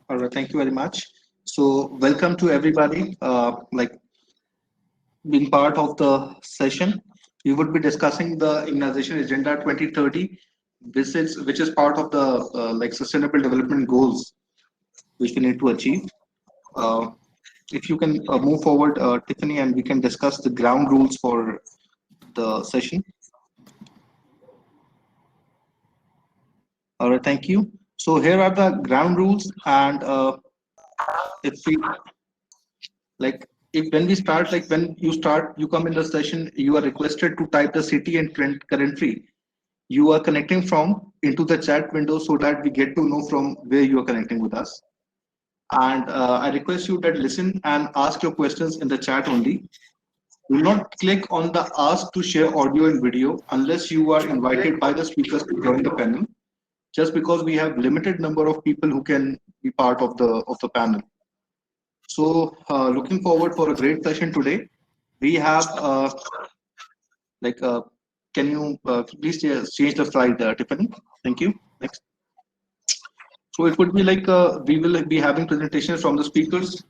All right, thank you very much. So, welcome to everybody. Being part of the session, we would be discussing the Immunization Agenda 2030, which is part of the Sustainable Development Goals which we need to achieve. Uh, if you can move forward, Tiffany, and we can discuss the ground rules for the session. All right, thank you. So here are the ground rules, and if we like if when we start when you come in the session, you are requested to type the city and country you are connecting from into the chat window so that we get to know from where you are connecting with us. And I request you that listen and ask your questions in the chat only. Do not click on the ask to share audio and video unless you are invited by the speakers to join the panel, just because we have limited number of people who can be part of the panel. So looking forward for a great session today. We have can you please change the slide, Tiffany? Thank you. Next. So it would be we will be having presentations from the speakers,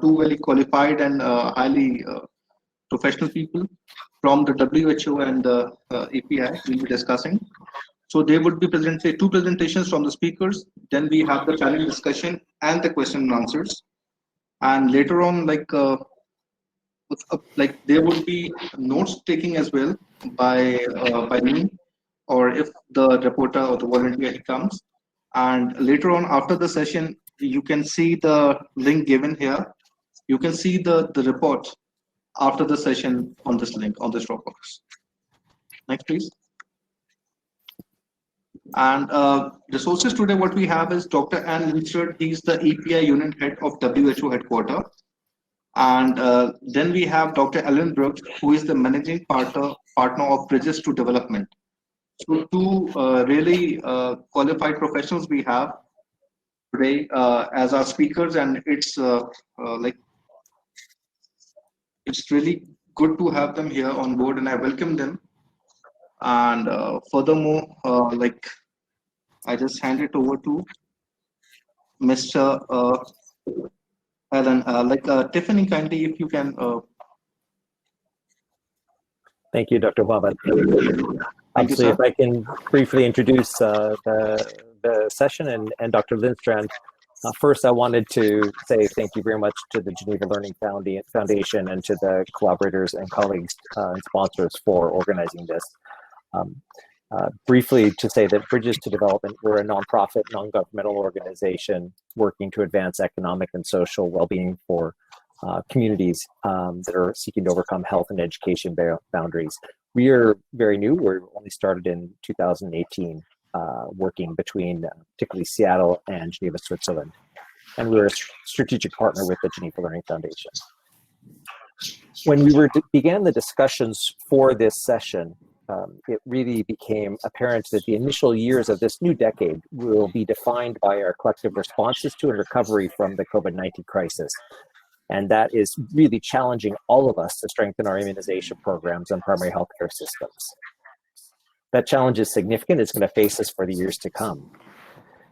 two very qualified and highly professional people from the WHO and the API we'll be discussing. So there would be two presentations from the speakers. Then we have the panel discussion and the question and answers. And later on, there would be notes taking as well by me, or if the reporter or the volunteer he comes. And later on, after the session, you can see the link given here. You can see the report after the session on this link, on this Dropbox. Next, please. And resources today, what we have is Dr. Ann Lindstrand. He's the API unit head of WHO headquarters. And then we have Dr. Ellen Brooks, who is the managing partner of Bridges to Development. So two really qualified professionals we have today as our speakers, and it's it's really good to have them here on board, and I welcome them. And furthermore, I just hand it over to Mr. Ellen. Tiffany, kindly, if you can. Thank you, Dr. Mohammed. Obviously, if I can briefly introduce the session and Dr. Lindstrand. First, I wanted to say thank you very much to the Geneva Learning Foundation and to the collaborators and colleagues and sponsors for organizing this. Briefly to say that Bridges to Development, we're a nonprofit, non-governmental organization working to advance economic and social well-being for communities that are seeking to overcome health and education boundaries. We are very new. We're only started in 2018, working between particularly Seattle and Geneva, Switzerland. And we're a strategic partner with the Geneva Learning Foundation. When we began the discussions for this session, it really became apparent that the initial years of this new decade will be defined by our collective responses to and recovery from the COVID-19 crisis. And that is really challenging all of us to strengthen our immunization programs and primary healthcare systems. That challenge is significant. It's going to face us for the years to come.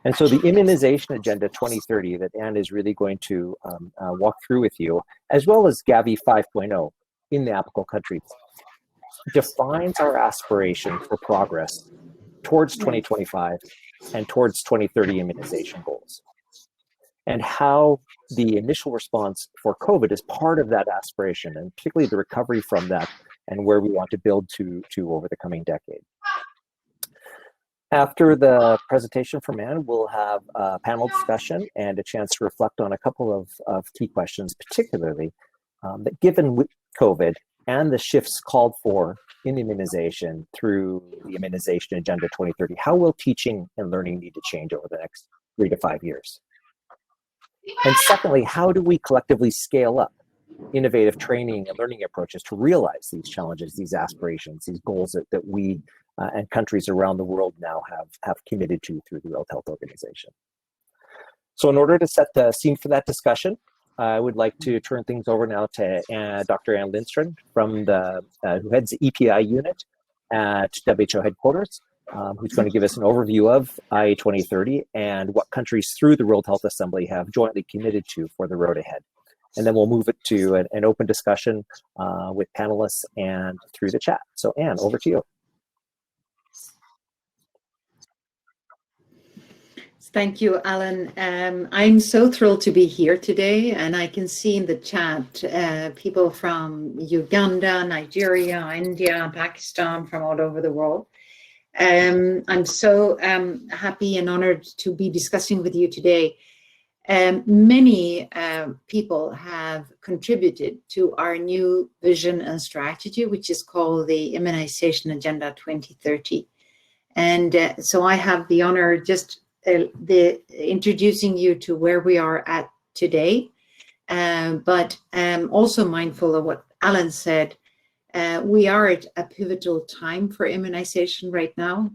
And so the Immunization Agenda 2030 that Ann is really going to walk through with you, as well as Gavi 5.0 in the applicable countries, defines our aspiration for progress towards 2025 and towards 2030 immunization goals, and how the initial response for COVID is part of that aspiration, and particularly the recovery from that and where we want to build to over the coming decade. After the presentation from Ann, we'll have a panel discussion and a chance to reflect on a couple of key questions, particularly that given with COVID and the shifts called for in immunization through the Immunization Agenda 2030, how will teaching and learning need to change over the next 3 to 5 years? And secondly, how do we collectively scale up innovative training and learning approaches to realize these challenges, these aspirations, these goals that we and countries around the world now have committed to through the World Health Organization? So in order to set the scene for that discussion, I would like to turn things over now to Dr. Ann Lindstrand, from who heads the EPI unit at WHO headquarters. who's going to give us an overview of IA 2030 and what countries through the World Health Assembly have jointly committed to for the road ahead. And then we'll move it to an open discussion with panelists and through the chat. So Anne, over to you. Thank you, Alan. I'm so thrilled to be here today, and I can see in the chat people from Uganda, Nigeria, India, Pakistan, from all over the world. I'm so happy and honored to be discussing with you today. Many people have contributed to our new vision and strategy, which is called the Immunization Agenda 2030. And so I have the honor just introducing you to where we are at today, but also mindful of what Alan said. We are at a pivotal time for immunization right now,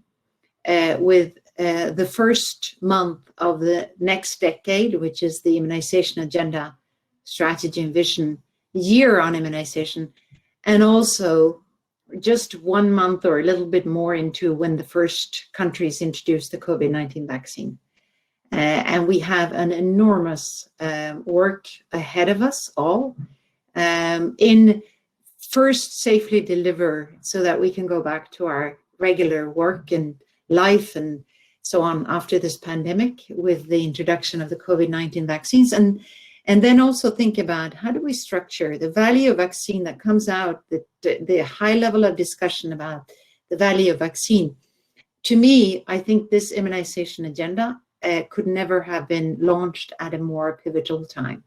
with the first month of the next decade, which is the Immunization Agenda Strategy and Vision year on immunization, and also just 1 month or a little bit more into when the first countries introduced the COVID-19 vaccine. And we have an enormous work ahead of us all in first safely deliver so that we can go back to our regular work and life and so on after this pandemic with the introduction of the COVID-19 vaccines. And then also think about how do we structure the value of vaccine that comes out, the high level of discussion about the value of vaccine. To me, I think this immunization agenda could never have been launched at a more pivotal time.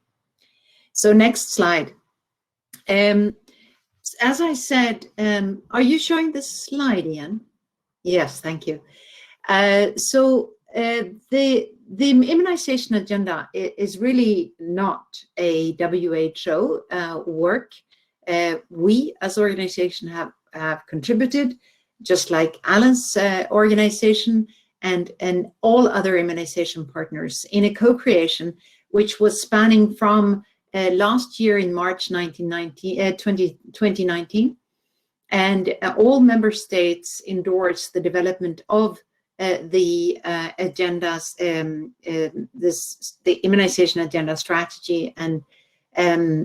So next slide. As I said, are you showing this slide, Ian? Yes, thank you. The immunization agenda is really not a WHO work. We as organization have contributed, just like Alan's organization and all other immunization partners in a co-creation, which was spanning from last year in March 2019, and all member states endorsed the development of the agendas, the immunization agenda strategy and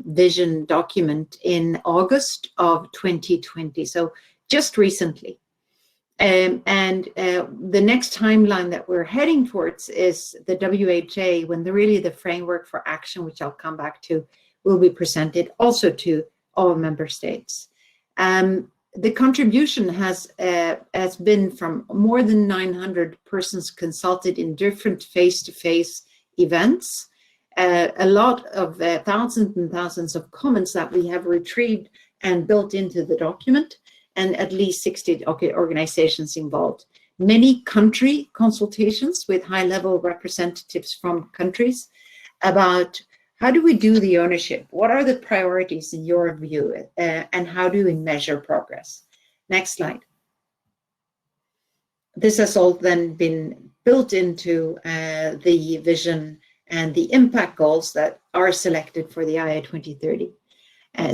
vision document in August of 2020. So just recently. The next timeline that we're heading towards is the WHA, when really the framework for action, which I'll come back to, will be presented also to all member states. The contribution has been from more than 900 persons consulted in different face-to-face events, a lot of thousands and thousands of comments that we have retrieved and built into the document, and at least 60 organizations involved. Many country consultations with high-level representatives from countries about how do we do the ownership? What are the priorities in your view? And how do we measure progress? Next slide. This has all then been built into the vision and the impact goals that are selected for the IA 2030.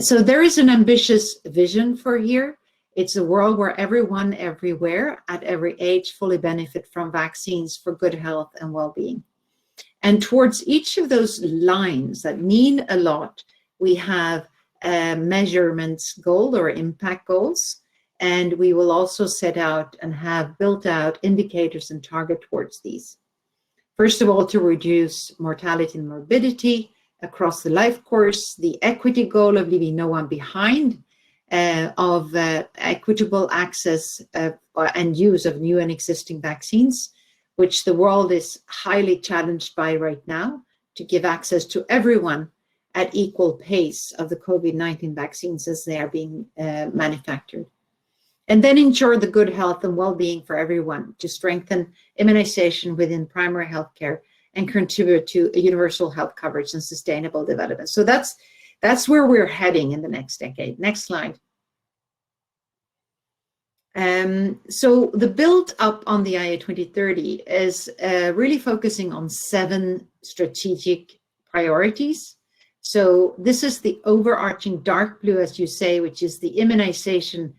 So there is an ambitious vision for here. It's a world where everyone, everywhere, at every age, fully benefit from vaccines for good health and well-being. And towards each of those lines that mean a lot, we have measurements goal or impact goals. And we will also set out and have built out indicators and target towards these. First of all, to reduce mortality and morbidity across the life course, the equity goal of leaving no one behind, of equitable access and use of new and existing vaccines, which the world is highly challenged by right now, to give access to everyone at equal pace of the COVID-19 vaccines as they are being manufactured. And then ensure the good health and well-being for everyone, to strengthen immunization within primary healthcare and contribute to a universal health coverage and sustainable development. So that's where we're heading in the next decade. Next slide. So the build up on the IA 2030 is really focusing on 7 strategic priorities. So this is the overarching dark blue, as you say, which is the immunization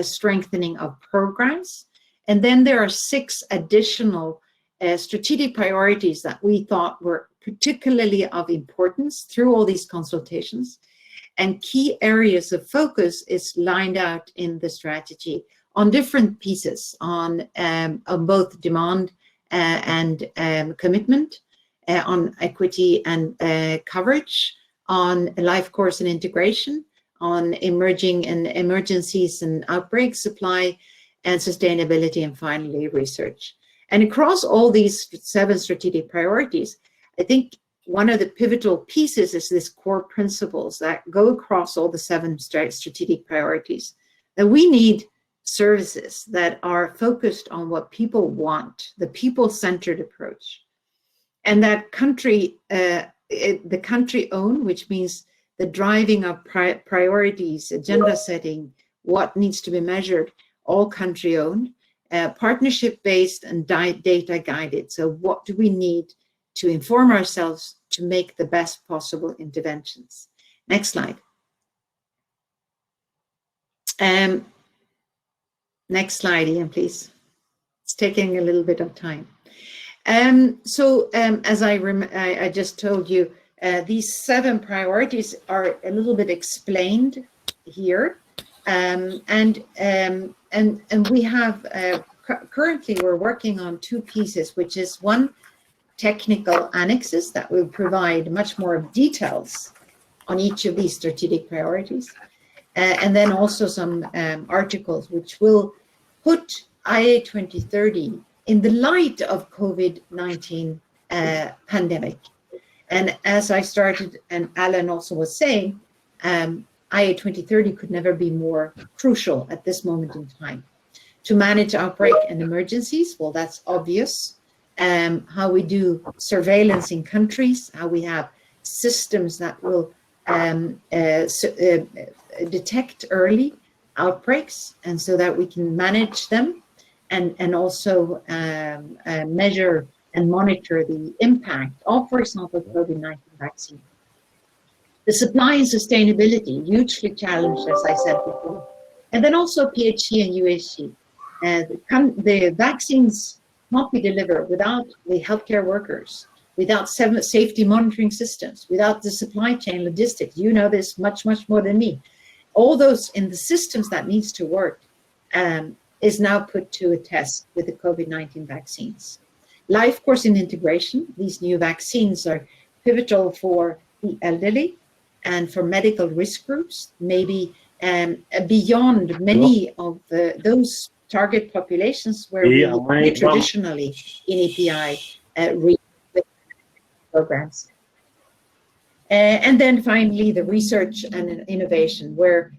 strengthening of programs. And then there are 6 additional strategic priorities that we thought were particularly of importance through all these consultations. And key areas of focus is lined out in the strategy on different pieces, on both demand and commitment, on equity and coverage, on life course and integration, on emerging and emergencies and outbreaks, supply and sustainability, and finally research. And across all these 7 strategic priorities, I think one of the pivotal pieces is this core principles that go across all the 7 strategic priorities, that we need services that are focused on what people want, the people-centered approach. And that the country-owned, which means the driving of priorities, agenda setting, what needs to be measured, all country-owned, partnership-based and data-guided. So what do we need to inform ourselves to make the best possible interventions? Next slide. Next slide, Ian, please. It's taking a little bit of time. As I just told you, these 7 priorities are a little bit explained here, and we have currently we're working on 2 pieces, which is one, technical annexes that will provide much more details on each of these strategic priorities, and then also some articles which will put IA 2030 in the light of COVID-19 pandemic. And as I started, and Alan also was saying, IA 2030 could never be more crucial at this moment in time. To manage outbreak and emergencies, well, that's obvious. How we do surveillance in countries, how we have systems that will detect early outbreaks, and so that we can manage them and also measure and monitor the impact of, for example, COVID-19 vaccine. The supply and sustainability, hugely challenged, as I said before. And then also PHC and UHC. The vaccines not be delivered without the healthcare workers, without safety monitoring systems, without the supply chain logistics. You know this much, much more than me. All those in the systems that needs to work is now put to a test with the COVID-19 vaccines. Life course and integration. These new vaccines are pivotal for the elderly and for medical risk groups, maybe beyond many of those target populations where we traditionally in EPI programs. And then finally, the research and innovation, where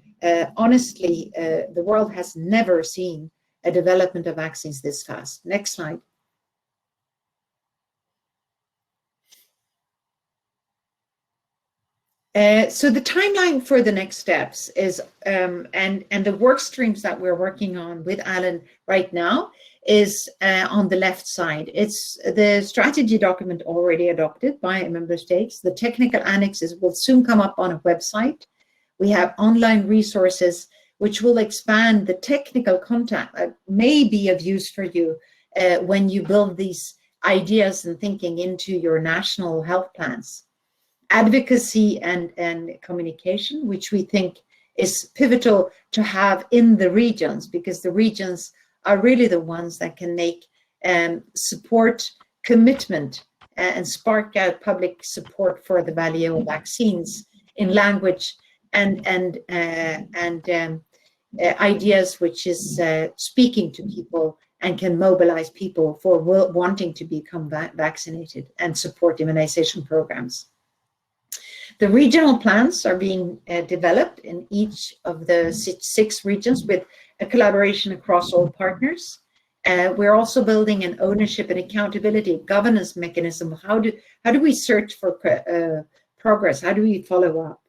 honestly, the world has never seen a development of vaccines this fast. Next slide. So the timeline for the next steps is, and the work streams that we're working on with Alan right now is on the left side. It's the strategy document already adopted by member states. The technical annexes will soon come up on a website. We have online resources which will expand the technical content that may be of use for you when you build these ideas and thinking into your national health plans. Advocacy and communication, which we think is pivotal to have in the regions, because the regions are really the ones that can make support commitment and spark out public support for the value of vaccines in language and ideas which is speaking to people and can mobilize people for wanting to become vaccinated and support immunization programs. The regional plans are being developed in each of the 6 regions with a collaboration across all partners. We're also building an ownership and accountability governance mechanism. How do we search for progress? How do we follow up?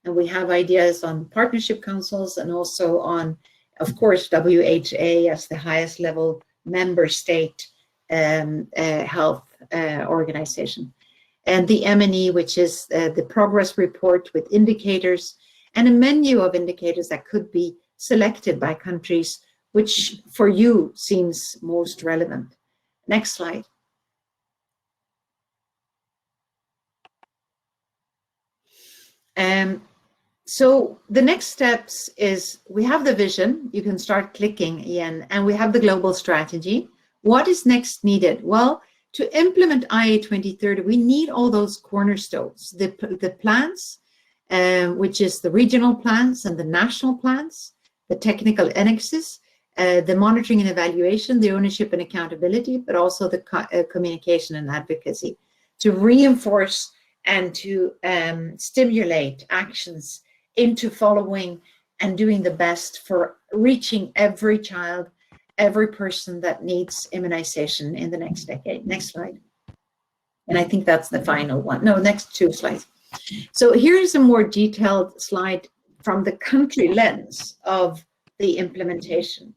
And we have ideas on partnership councils and also on, of course, WHA as the highest level member state health organization. And the M&E, which is the progress report with indicators and a menu of indicators that could be selected by countries which for you seems most relevant. Next slide. So the next steps is we have the vision. You can start clicking, Ian, and we have the global strategy. What is next needed? Well, to implement IA 2030, we need all those cornerstones, the plans, which is the regional plans and the national plans, the technical annexes, the monitoring and evaluation, the ownership and accountability, but also the communication and advocacy to reinforce and to stimulate actions into following and doing the best for reaching every child, every person that needs immunization in the next decade. Next slide. And I think that's the final one. No, next 2 slides. So here's a more detailed slide from the country lens of the implementation.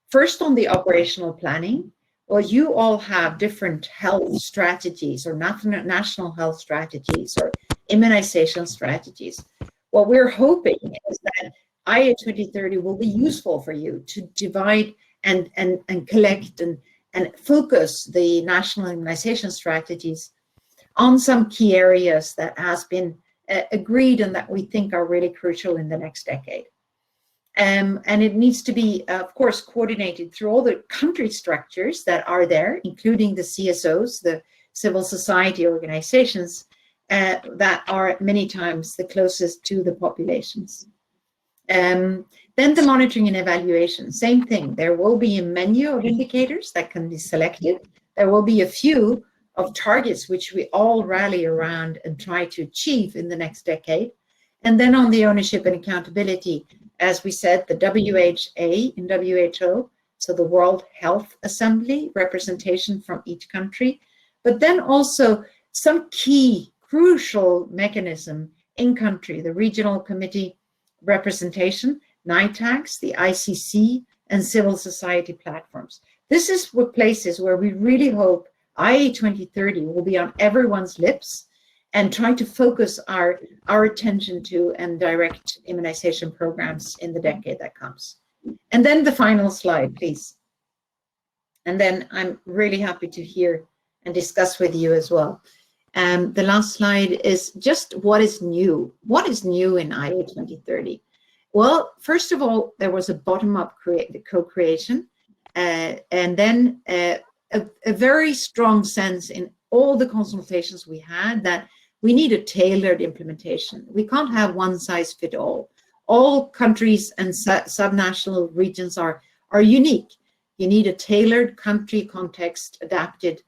First, on the operational planning. Well, you all have different health strategies or national health strategies or immunization strategies. What we're hoping is that IA 2030 will be useful for you to divide and collect and focus the national immunization strategies on some key areas that has been agreed and that we think are really crucial in the next decade. And it needs to be, of course, coordinated through all the country structures that are there, including the CSOs, the civil society organizations, that are many times the closest to the populations. Then the monitoring and evaluation, same thing. There will be a menu of indicators that can be selected. There will be a few of targets which we all rally around and try to achieve in the next decade. And then on the ownership and accountability, as we said, the WHA in WHO, so the World Health Assembly, representation from each country, but then also some key crucial mechanism in country, the regional committee representation, NITAGs, the ICC, and civil society platforms. This is places where we really hope IA 2030 will be on everyone's lips and try to focus our attention to and direct immunization programs in the decade that comes. And then the final slide, please. And then I'm really happy to hear and discuss with you as well. The last slide is just what is new. What is new in IA 2030? Well, first of all, there was a bottom-up co-creation, and then a very strong sense in all the consultations we had that we need a tailored implementation. We can't have one size fit all. All countries and subnational regions are unique. You need a tailored country context adapted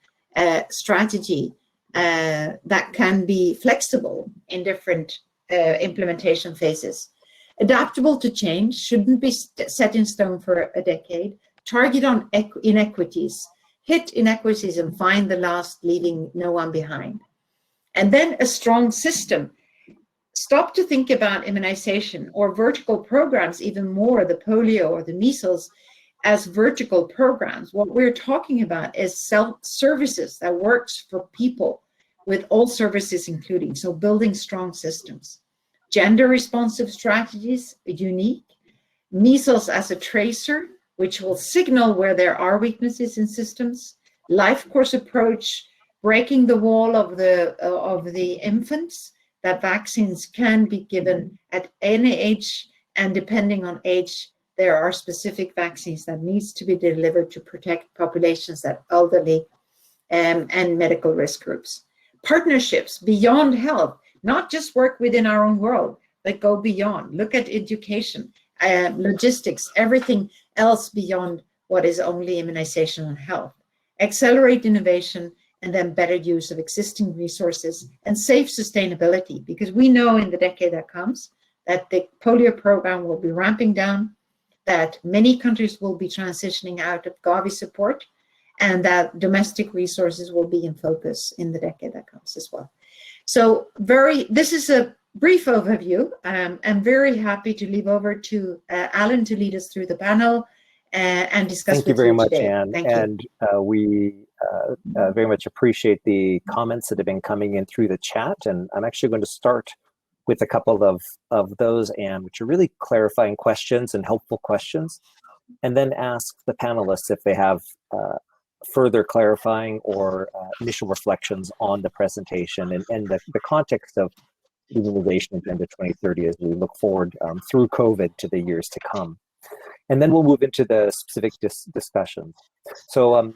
strategy that can be flexible in different implementation phases. Adaptable to change, shouldn't be set in stone for a decade. Target on inequities, hit inequities and find the last, leaving no one behind. And then a strong system. Stop to think about immunization or vertical programs, even more, the polio or the measles, as vertical programs. What we're talking about is self-services that works for people with all services including, so building strong systems. Gender responsive strategies, unique. Measles as a tracer, which will signal where there are weaknesses in systems. Life course approach, breaking the wall of the infants, that vaccines can be given at any age, and depending on age, there are specific vaccines that needs to be delivered to protect populations that elderly and medical risk groups. Partnerships beyond health, not just work within our own world, but go beyond. Look at education, logistics, everything else beyond what is only immunization and health. Accelerate innovation, and then better use of existing resources and safe sustainability, because we know in the decade that comes that the polio program will be ramping down, that many countries will be transitioning out of Gavi support, and that domestic resources will be in focus in the decade that comes as well. So this is a brief overview. I'm very happy to leave over to Alan to lead us through the panel and discuss with you today. Thank you very much, Ann. Thank you. And we very much appreciate the comments that have been coming in through the chat. And I'm actually going to start with a couple of those, Ann, which are really clarifying questions and helpful questions. and then ask the panelists if they have further clarifying or initial reflections on the presentation and the context of Immunization Agenda 2030 as we look forward through COVID to the years to come. And then we'll move into the specific discussions. So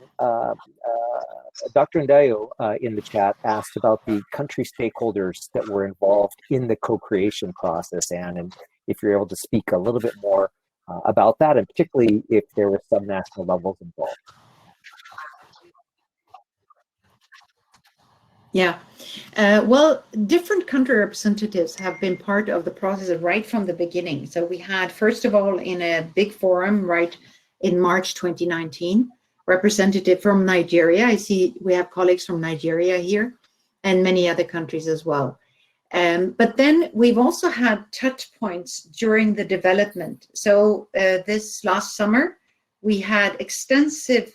Dr. Ndayo in the chat asked about the country stakeholders that were involved in the co-creation process, Anne, and if you're able to speak a little bit more about that, and particularly if there were some national levels involved. Yeah, well, different country representatives have been part of the process right from the beginning. So we had, first of all, in a big forum right in March 2019, representative from Nigeria. I see we have colleagues from Nigeria here and many other countries as well. But then we've also had touch points during the development. So this last summer, we had extensive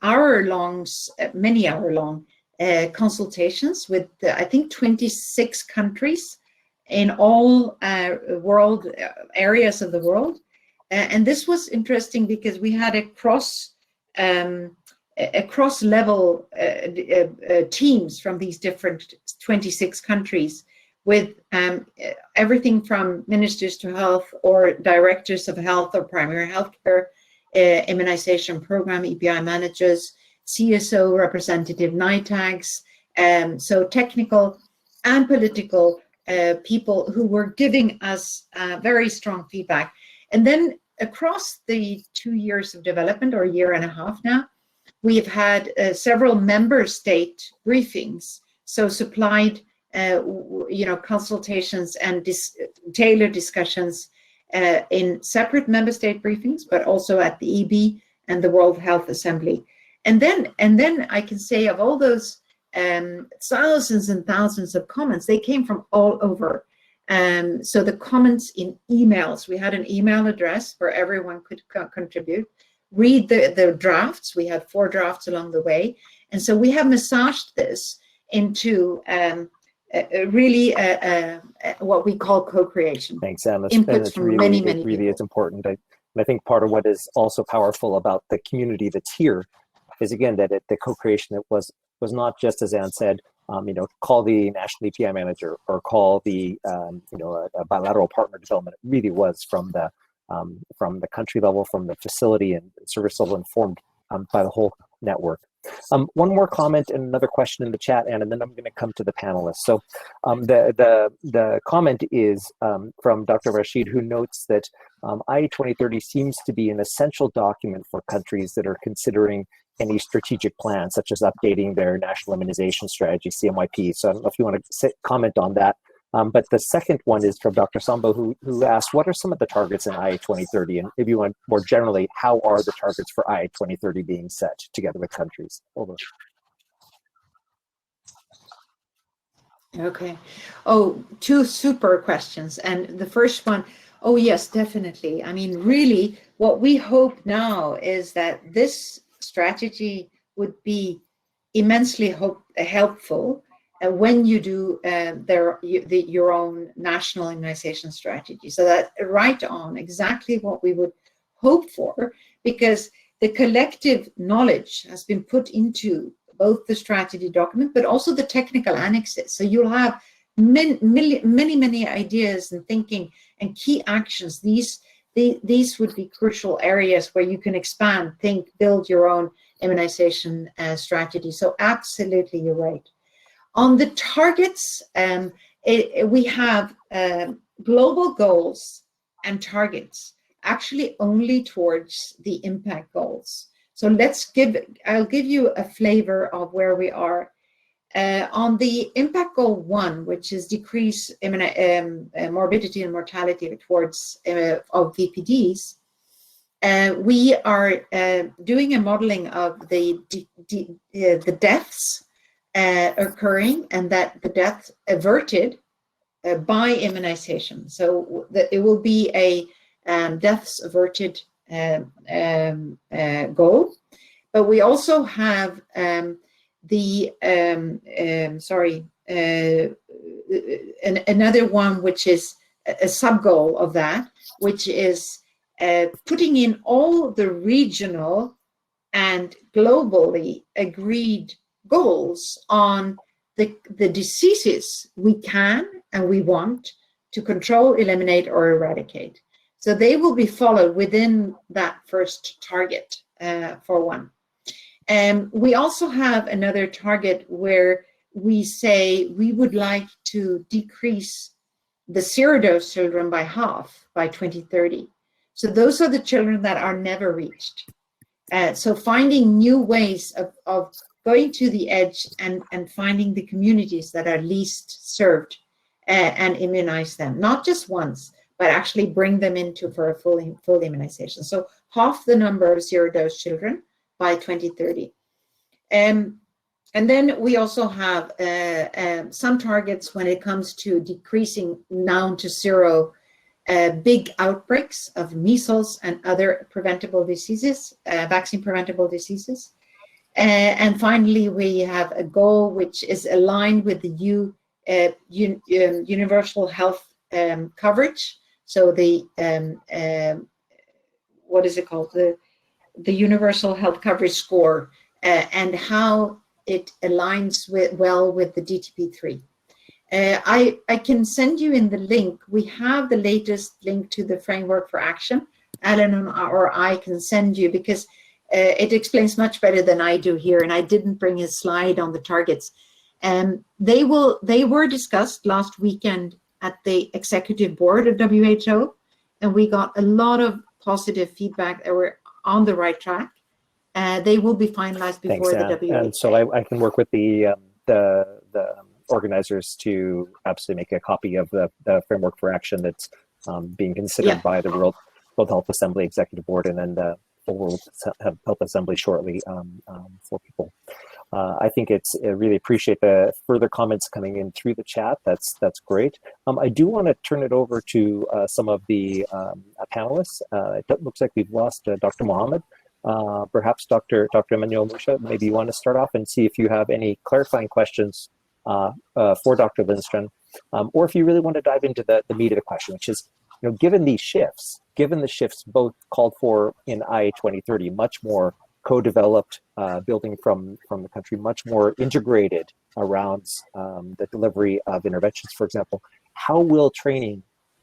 hour-long, many hour-long consultations with, I think, 26 countries in all world areas of the world. And this was interesting because we had a cross-level teams from these different 26 countries with everything from ministers to health or directors of health or primary health care, immunization program, EPI managers, CSO representative, NITAGs, so technical and political people who were giving us very strong feedback. And then across the 2 years of development, or a year and a half now, we've had several member state briefings, so supplied consultations and tailored discussions in separate member state briefings, but also at the EB and the World Health Assembly. And then I can say of all those thousands and thousands of comments, they came from all over. So the comments in emails, we had an email address where everyone could contribute, read the drafts. We had 4 drafts along the way. And so we have massaged this into really what we call co-creation. Thanks, Anne. Inputs from many really people. is important. I think part of what is also powerful about the community that's here is, again, that the co-creation, it was not just, as Anne said, call the national EPI manager or call the a bilateral partner development. It really was from the country level, from the facility and service level, informed by the whole network. One more comment and another question in the chat, Anne, and then I'm going to come to the panelists. So the comment is from Dr. Rashid, who notes that IA 2030 seems to be an essential document for countries that are considering any strategic plans, such as updating their national immunization strategy, CMYP. So I don't know if you want to comment on that. But the second one is from Dr. Sambo, who asked, what are some of the targets in IA 2030? And if you want more generally, how are the targets for IA 2030 being set together with countries? Over. Okay. Oh, 2 super questions. And the first one, oh yes, definitely. I mean, really, what we hope now is that this strategy would be immensely helpful when you do your own national immunization strategy. So that right on exactly what we would hope for, because the collective knowledge has been put into both the strategy document, but also the technical annexes. So you'll have many ideas and thinking and key actions. These would be crucial areas where you can expand, think, build your own immunization strategy. So absolutely, you're right. On the targets, we have global goals and targets actually only towards the impact goals. So I'll give you a flavor of where we are. On the impact goal 1, which is decrease morbidity and mortality towards of VPDs, we are doing a modeling of the deaths occurring and that the deaths averted by immunization. So it will be a deaths averted goal, but we also have another one, which is a sub goal of that, which is putting in all the regional and globally agreed goals on the diseases we can and we want to control, eliminate, or eradicate. So they will be followed within that first target for one. We also have another target where we say we would like to decrease the zero-dose children by half by 2030. So those are the children that are never reached. So finding new ways of going to the edge and finding the communities that are least served and immunize them, not just once, but actually bring them into for a full immunization. So half the number of zero-dose children by 2030. And then we also have some targets when it comes to decreasing down to zero big outbreaks of measles and other preventable diseases, vaccine preventable diseases. And finally, we have a goal which is aligned with the universal health coverage. So the what is it called? The universal health coverage score, and how it aligns well with the DTP3. I can send you in the link. We have the latest link to the framework for action. Alan or I can send you, because it explains much better than I do here, and I didn't bring a slide on the targets. They were discussed last weekend at the executive board of WHO, and we got a lot of positive feedback that we're on the right track. They will be finalized before the WHO. And so I can work with the organizers to absolutely make a copy of the framework for action that's being considered by the World Health Assembly Executive Board, and then the World Health Assembly shortly for people. I think I really appreciate the further comments coming in through the chat. That's great. I do want to turn it over to some of the panelists. It looks like we've lost Dr. Mohammed. Perhaps Dr. Emmanuel Musha, maybe you want to start off and see if you have any clarifying questions for Dr. Lindstrand, or if you really want to dive into the meat of the question, which is, given the shifts both called for in IA 2030, much more co-developed building from the country, much more integrated around the delivery of interventions, for example, how will training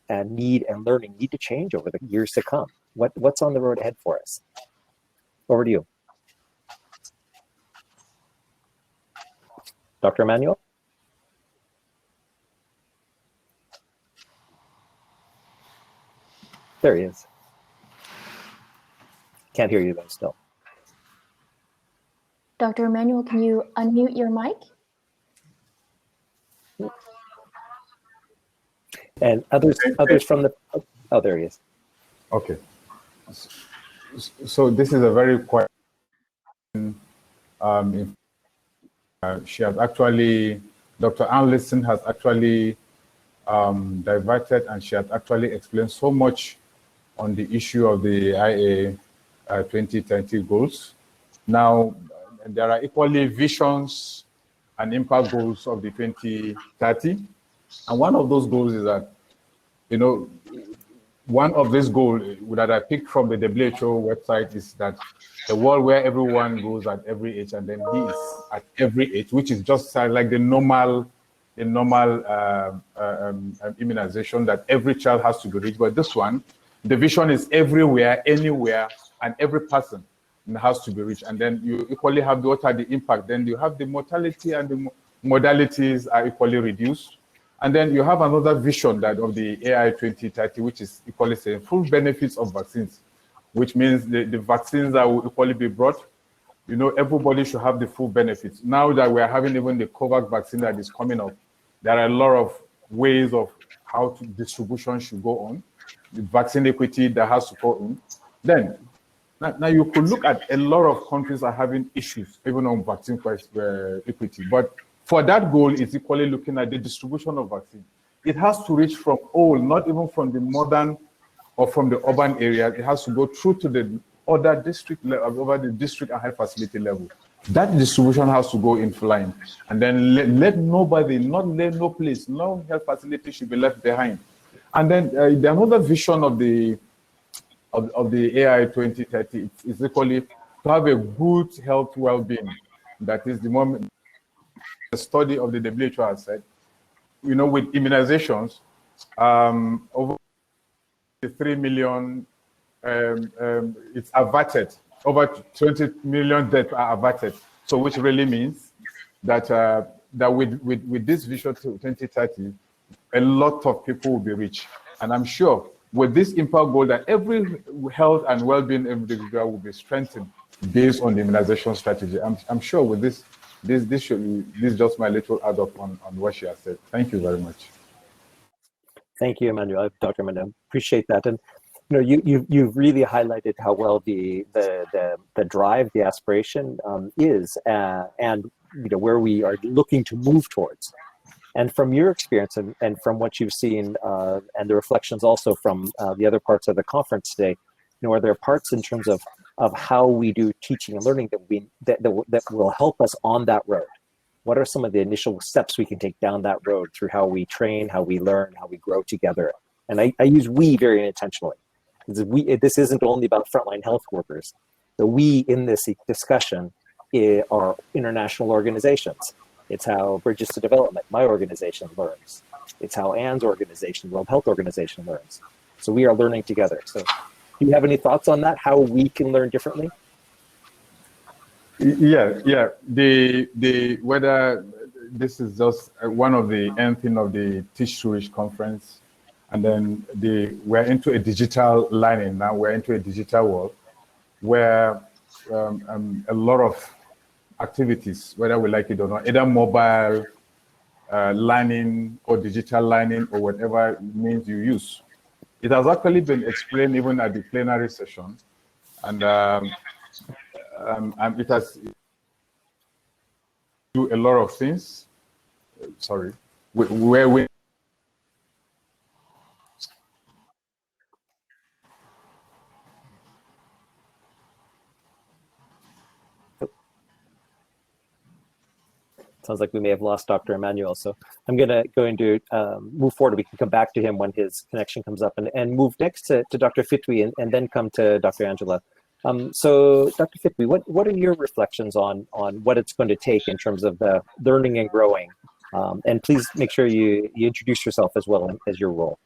and learning need to change over the years to come? What's on the road ahead for us? Over to you. Dr. Emmanuel? There he is. Can't hear you though still. Dr. Emmanuel, can you unmute your mic? And others from the, oh, there he is. Okay. So this is a very quiet, she has actually, Dr. Ann Lindstrand has actually diverted, and she has actually explained so much on the issue of the IA 2030 goals. Now, there are equally visions and impact goals of the 2030. And one of those goals is that, one of these goals that I picked from the WHO website is that a world where everyone goes at every age, and then he is at every age, which is just like the normal immunization that every child has to be reached. But this one, the vision is everywhere, anywhere, and every person has to be reached. And then you equally have what are the impact. Then you have the mortality, and the modalities are equally reduced. And then you have another vision that of the AI 2030, which is equally saying full benefits of vaccines, which means the vaccines that will equally be brought, everybody should have the full benefits. Now that we are having even the COVAX vaccine that is coming up, there are a lot of ways of how distribution should go on, the vaccine equity that has to go on. Then, now you could look at a lot of countries are having issues, even on vaccine price equity, but for that goal, it's equally looking at the distribution of vaccine. It has to reach from all, not even from the modern or from the urban areas. It has to go through to the other district level, over the district and health facility level. That distribution has to go in flying. And then let nobody, no place, no health facility should be left behind. And then another vision of the of the AI 2030 is equally to have a good health well-being. That is the moment the study of the WHO has said, you know, with immunizations, over 3 million, it's averted. Over 20 million deaths are averted. So which really means that that with this vision to 2030, a lot of people will be rich. And I'm sure with this impact goal that every health and well-being individual will be strengthened based on the immunization strategy. I'm sure with this is just my little add up on what she has said. Thank you very much. Thank you, Emmanuel, Dr. Emmanuel. Appreciate that. And you know, you've really highlighted how well the drive, the aspiration is, and you know where we are looking to move towards. And from your experience and from what you've seen, and the reflections also from the other parts of the conference today, you know, are there parts in terms of how we do teaching and learning that will help us on that road? What are some of the initial steps we can take down that road through how we train, how we learn, how we grow together? And I use we very intentionally. This isn't only about frontline health workers. The we in this discussion are international organizations. It's how Bridges to Development, my organization, learns. It's how Ann's organization, World Health Organization, learns. So we are learning together. So do you have any thoughts on that, how we can learn differently? Yeah. The whether this is just one of the ending of the Teach to Reach conference, and then we're into a digital learning now. We're into a digital world where a lot of activities, whether we like it or not, either mobile learning or digital learning or whatever means you use. It has actually been explained even at the plenary session, and it has do a lot of things. Sorry, where we. Sounds like we may have lost Dr. Emmanuel. So I'm going to move forward. We can come back to him when his connection comes up, and move next to Dr. Fitwi, and then come to Dr. Angela. So Dr. Fitwi, what are your reflections on what it's going to take in terms of the learning and growing? And please make sure you introduce yourself as well as your role.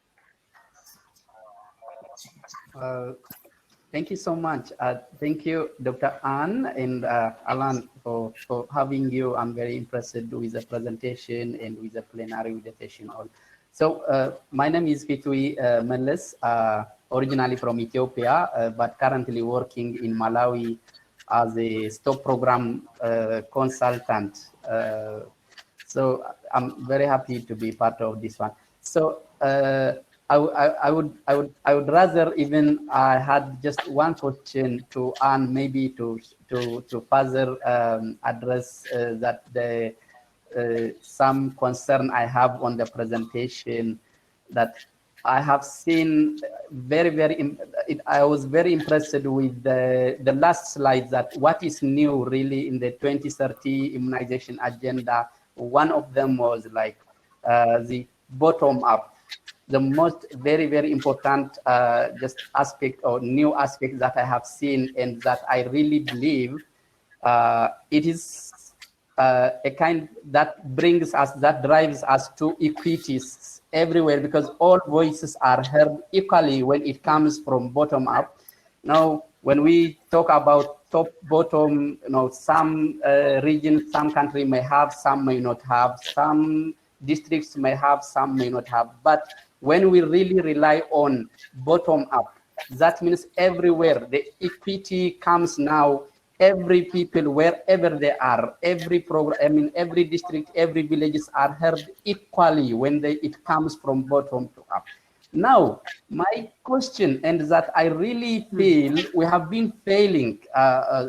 Thank you so much. Thank you, Dr. Ann and Alan, for having you. I'm very impressed with the presentation and with the plenary, with the session. So my name is Fitwi Meles, originally from Ethiopia, but currently working in Malawi as a STOP program consultant. So I'm very happy to be part of this one. So I would rather even I had just one question to Anne, maybe to further address that some concern I have on the presentation, that I have seen I was very impressed with the last slide, that what is new really in the 2030 immunization agenda. One of them was like the bottom up. The most very important just aspect or new aspect that I have seen, and that I really believe it is a kind that brings us, that drives us to equities everywhere, because all voices are heard equally when it comes from bottom up. Now, when we talk about top bottom, you know, some regions, some country may have, some may not have, some districts may have, some may not have, but when we really rely on bottom up, that means everywhere the equity comes now. Every people, wherever they are, every program, I mean, every district, every villages are heard equally when it comes from bottom to up. Now, my question, and that I really feel we have been failing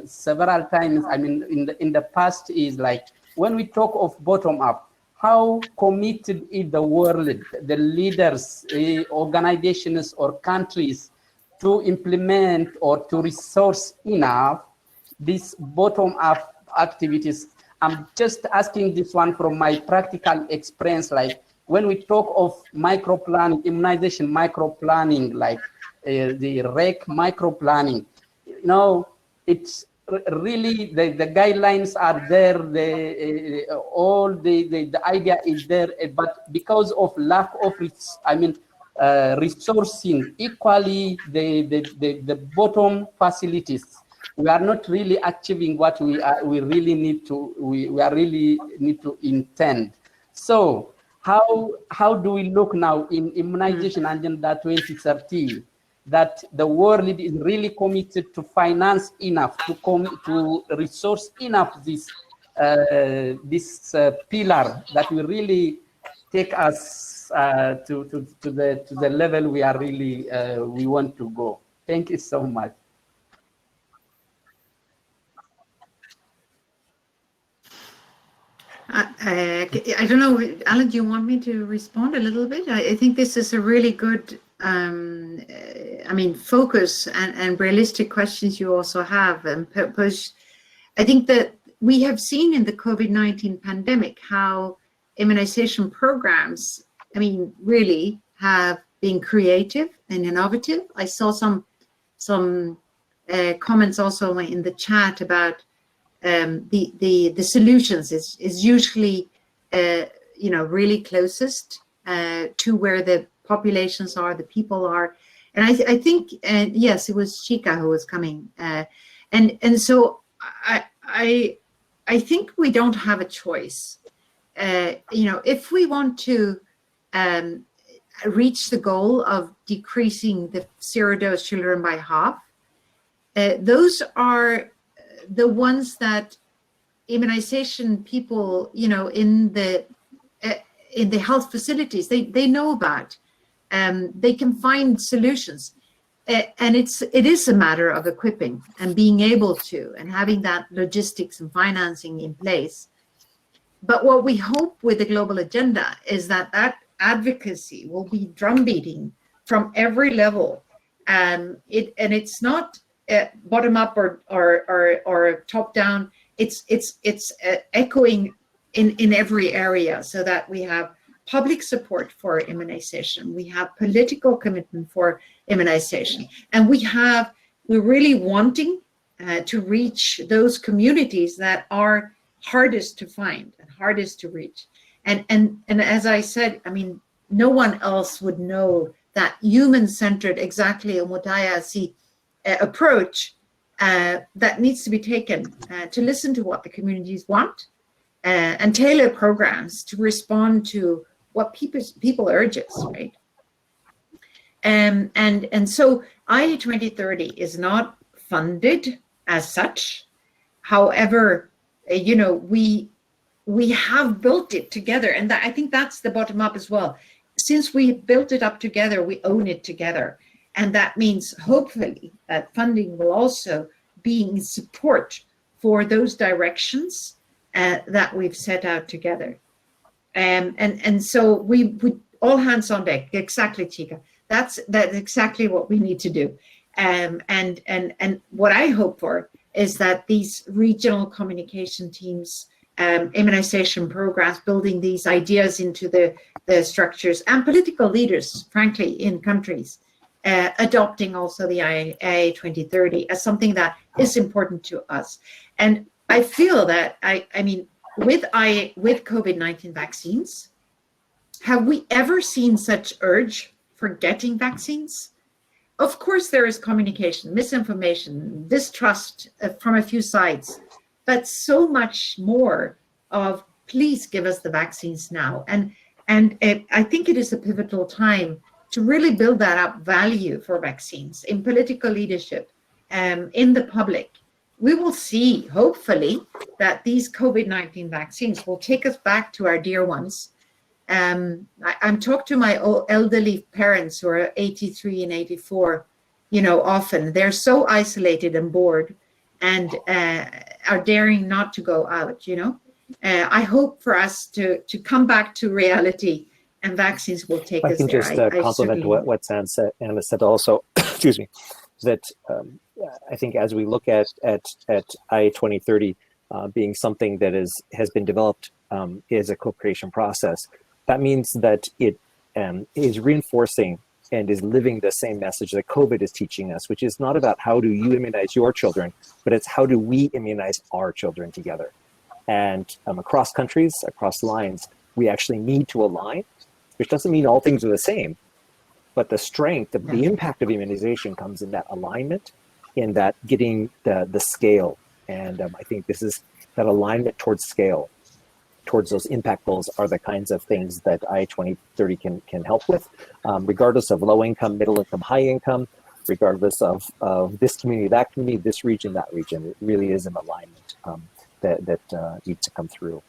several times. I mean, in the past, is like when we talk of bottom up, how committed is the world, the leaders, organizations or countries to implement or to resource enough these bottom-up activities? I'm just asking this one from my practical experience. Like when we talk of micro-planning, immunization micro-planning, like the REC micro planning. You know, it's really the guidelines are there, all the idea is there, but because of lack of resourcing, equally the bottom facilities, we are not really achieving what we really need to intend. So how do we look now in Immunization Agenda 2030 that the world is really committed to finance enough, to resource enough this pillar that will really take us to the level we are really we want to go. Thank you so much. I don't know, Alan, do you want me to respond a little bit? I think this is a really good, focus and realistic questions you also have. And I think that we have seen in the COVID-19 pandemic how immunization programs, really have been creative and innovative. I saw some comments also in the chat about the solutions is usually really closest to where the populations are, the people are, and I think yes, it was Chika who was coming, and so I think we don't have a choice. If we want to reach the goal of decreasing the zero-dose children by half, those are the ones that immunization people, in the health facilities, they know about. They can find solutions, and it is a matter of equipping and being able to, and having that logistics and financing in place. But what we hope with the global agenda is that advocacy will be drumbeating from every level, and it's not bottom up or top down. It's echoing in every area, so that we have public support for immunization, we have political commitment for immunization, and we're really wanting to reach those communities that are hardest to find and hardest to reach. And as I said, no one else would know that human-centered, exactly a Mutayasi approach that needs to be taken to listen to what the communities want and tailor programs to respond to what people urges, right? And so IA 2030 is not funded as such. However, we have built it together, and I think that's the bottom up as well. Since we built it up together, we own it together. And that means hopefully that funding will also be in support for those directions that we've set out together. And so we all hands on deck. Exactly, Chika. That's exactly what we need to do. And what I hope for is that these regional communication teams, immunization programs, building these ideas into the structures, and political leaders, frankly, in countries, adopting also the IA 2030 as something that is important to us. And I feel that, with COVID-19 vaccines, have we ever seen such urge for getting vaccines? Of course, there is communication, misinformation, distrust from a few sides, but so much more of please give us the vaccines now. And I think it is a pivotal time to really build that up value for vaccines in political leadership, in the public. We will see, hopefully, that these COVID-19 vaccines will take us back to our dear ones. I'm talking to my elderly parents who are 83 and 84, often. They're so isolated and bored and are daring not to go out, I hope for us to come back to reality, and vaccines will take us there. I can just compliment what Anna said also, excuse me, that I think as we look at IA 2030 being something that has been developed is a co-creation process, that means that it is reinforcing and is living the same message that COVID is teaching us, which is not about how do you immunize your children, but it's how do we immunize our children together. And across countries, across lines, we actually need to align, which doesn't mean all things are the same, but the strength of the impact of immunization comes in that alignment, in that getting the scale. And I think this is that alignment towards scale, towards those impact goals, are the kinds of things that I-2030 can help with, regardless of low income, middle income, high income, regardless of this community, that community, this region, that region. It really is an alignment that needs to come through.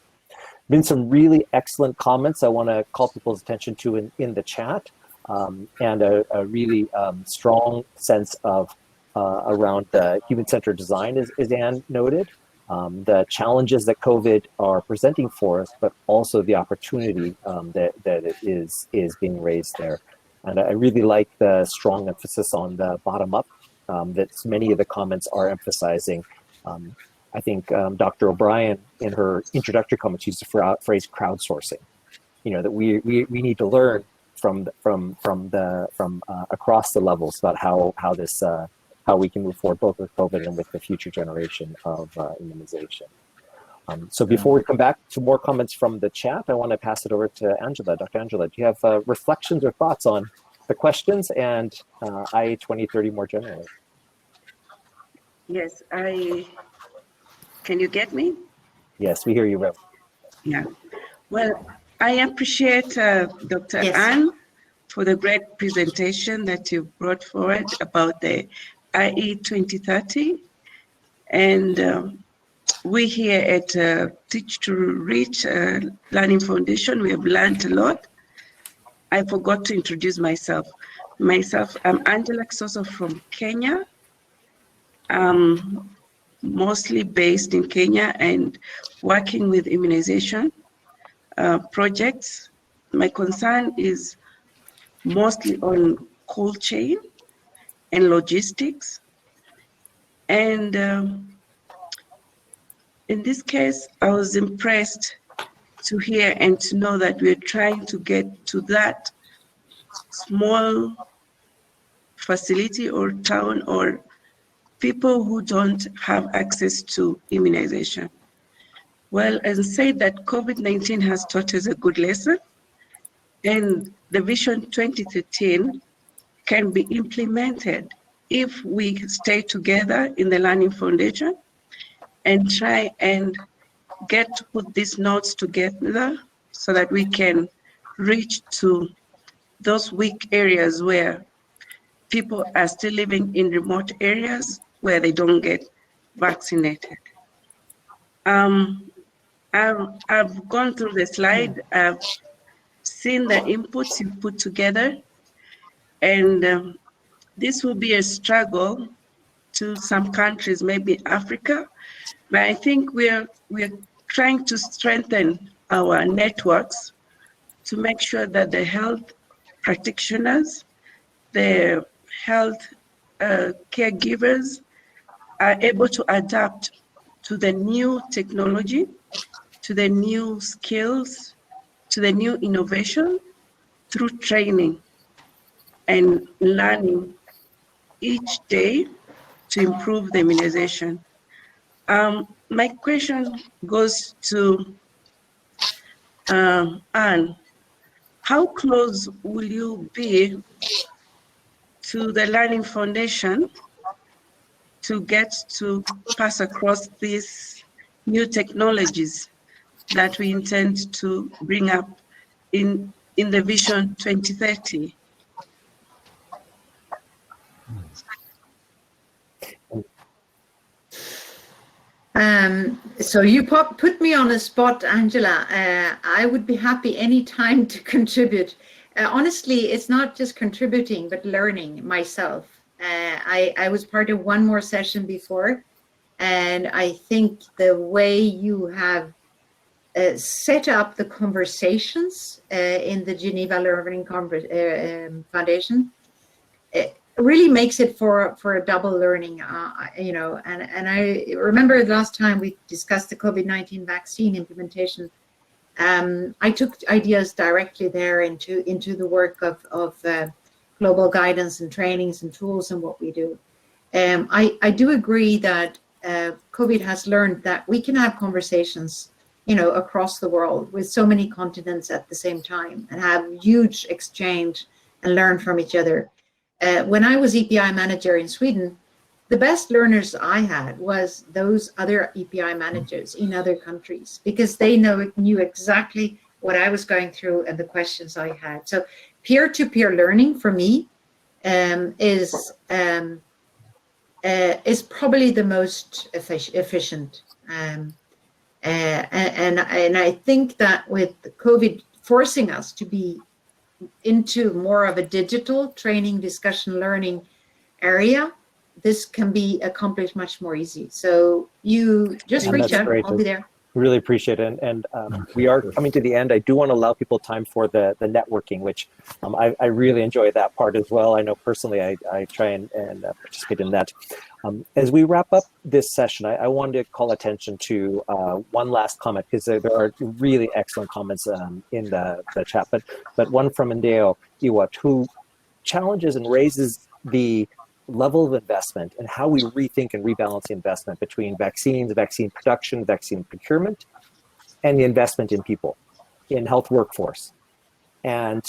Been some really excellent comments I want to call people's attention to in the chat, and a really strong sense of around the human-centered design, as Ann noted, the challenges that COVID are presenting for us, but also the opportunity that it is being raised there. And I really like the strong emphasis on the bottom-up that many of the comments are emphasizing. I think Dr. O'Brien, in her introductory comments, used the phrase crowdsourcing. You know, that we need to learn from across the levels about how we can move forward both with COVID and with the future generation of immunization. So before we come back to more comments from the chat, I want to pass it over to Angela. Dr. Angela, do you have reflections or thoughts on the questions and I-2030 more generally? Yes, can you get me? Yes, we hear you well. Yeah. Well, I appreciate Dr. Ann for the great presentation that you brought forward about the IE 2030. And we here at Teach to Reach Learning Foundation, we have learned a lot. I forgot to introduce myself. I'm Angela Kisoso from Kenya. Mostly based in Kenya and working with immunization projects. My concern is mostly on cold chain and logistics. And in this case, I was impressed to hear and to know that we're trying to get to that small facility or town or people who don't have access to immunization. Well, as I said, that COVID-19 has taught us a good lesson, and the Vision 2013 can be implemented if we stay together in the Learning Foundation and try and get to put these nodes together so that we can reach to those weak areas where people are still living in remote areas where they don't get vaccinated. I've gone through the slide. I've seen the inputs you put together, and this will be a struggle to some countries, maybe Africa, but I think we're trying to strengthen our networks to make sure that the health practitioners, the health caregivers are able to adapt to the new technology, to the new skills, to the new innovation through training and learning each day to improve the immunization. My question goes to Ann. How close will you be to the Learning Foundation to get to pass across these new technologies that we intend to bring up in the Vision 2030? So you put me on a spot, Angela. I would be happy anytime to contribute. Honestly, it's not just contributing, but learning myself. I was part of one more session before, and I think the way you have set up the conversations in the Geneva Learning Foundation, it really makes it for a double learning, you know. And I remember the last time we discussed the COVID-19 vaccine implementation, I took ideas directly there into the work of global guidance and trainings and tools and what we do. I do agree that COVID has learned that we can have conversations, across the world with so many continents at the same time and have huge exchange and learn from each other. When I was EPI manager in Sweden, the best learners I had was those other EPI managers in other countries, because they knew exactly what I was going through and the questions I had. So peer-to-peer learning for me is probably the most efficient. And I think that with COVID forcing us to be into more of a digital training, discussion, learning area, this can be accomplished much more easy. So you just reach out, I'll be there. Really appreciate it. And we are coming to the end. I do want to allow people time for the networking, which I really enjoy that part as well. I know personally I try and participate in that. As we wrap up this session, I wanted to call attention to one last comment, because there are really excellent comments in the chat, but one from Ndeo Iwat, who challenges and raises the level of investment and how we rethink and rebalance the investment between vaccines, vaccine production, vaccine procurement, and the investment in people, in health workforce. And,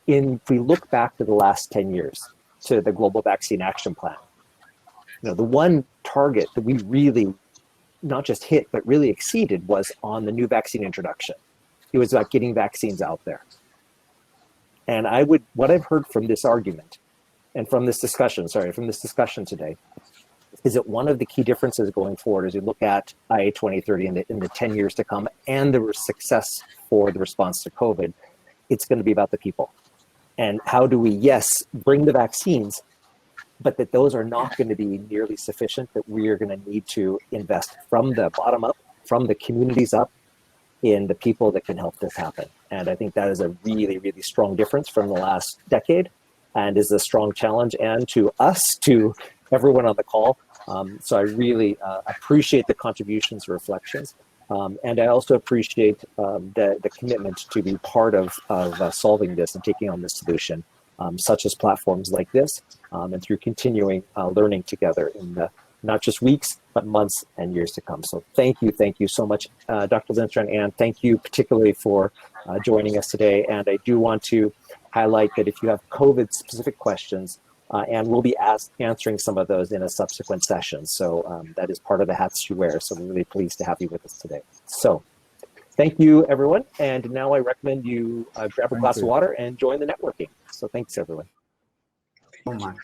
if we look back to the last 10 years, to the Global Vaccine Action Plan, the one target that we really not just hit, but really exceeded was on the new vaccine introduction. It was about getting vaccines out there. And what I've heard from this argument and from this discussion today, is that one of the key differences going forward as you look at IA 2030 in the 10 years to come and the success for the response to COVID, it's going to be about the people. And how do we, yes, bring the vaccines, but that those are not going to be nearly sufficient, that we are going to need to invest from the bottom up, from the communities up, in the people that can help this happen. And I think that is a really, really strong difference from the last decade, and is a strong challenge, and to us, to everyone on the call. So I really appreciate the contributions, reflections, and I also appreciate the commitment to be part of solving this and taking on this solution, such as platforms like this, and through continuing learning together in the not just weeks, but months and years to come. So thank you so much, Dr. Lindstrand, and thank you particularly for joining us today. And I do want to highlight that if you have COVID-specific questions, and we'll be answering some of those in a subsequent session. So that is part of the hats you wear. So we're really pleased to have you with us today. So thank you, everyone. And now I recommend you grab a glass of water and join the networking. So thanks, everyone. So much.